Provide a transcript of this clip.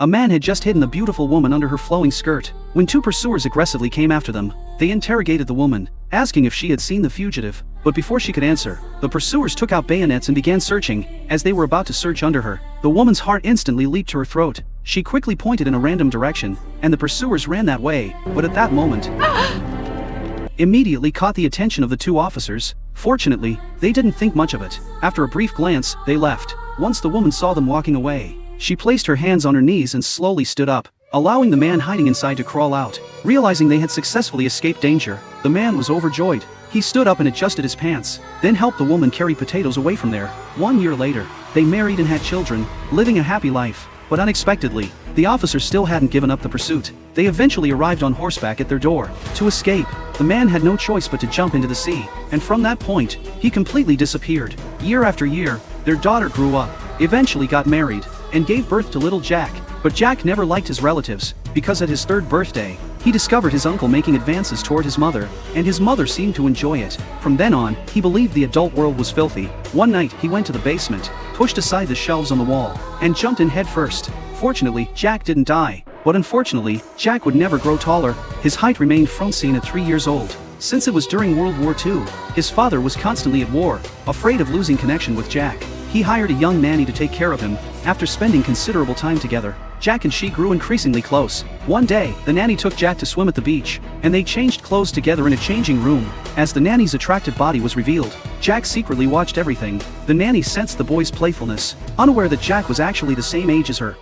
A man had just hidden the beautiful woman under her flowing skirt. When two pursuers aggressively came after them, they interrogated the woman, asking if she had seen the fugitive. But before she could answer, the pursuers took out bayonets and began searching. As they were about to search under her, the woman's heart instantly leaped to her throat. She quickly pointed in a random direction, and the pursuers ran that way. But at that moment, immediately caught the attention of the two officers. Fortunately, they didn't think much of it. After a brief glance, they left. Once the woman saw them walking away, she placed her hands on her knees and slowly stood up, allowing the man hiding inside to crawl out. Realizing they had successfully escaped danger, the man was overjoyed. He stood up and adjusted his pants, then helped the woman carry potatoes away from there. 1 year later, they married and had children, living a happy life. But unexpectedly, the officers still hadn't given up the pursuit. They eventually arrived on horseback at their door. To escape, the man had no choice but to jump into the sea, and from that point, he completely disappeared. Year after year, their daughter grew up, eventually got married, and gave birth to little Jack. But Jack never liked his relatives, because at his 3rd birthday, he discovered his uncle making advances toward his mother, and his mother seemed to enjoy it. From then on, he believed the adult world was filthy. One night, he went to the basement, pushed aside the shelves on the wall, and jumped in head first. Fortunately, Jack didn't die. But unfortunately, Jack would never grow taller. His height remained frozen at 3 years old. Since it was during World War II, his father was constantly at war, afraid of losing connection with Jack. He hired a young nanny to take care of him. After spending considerable time together, Jack and she grew increasingly close. One day, the nanny took Jack to swim at the beach, and they changed clothes together in a changing room. As the nanny's attractive body was revealed, Jack secretly watched everything. The nanny sensed the boy's playfulness, unaware that Jack was actually the same age as her.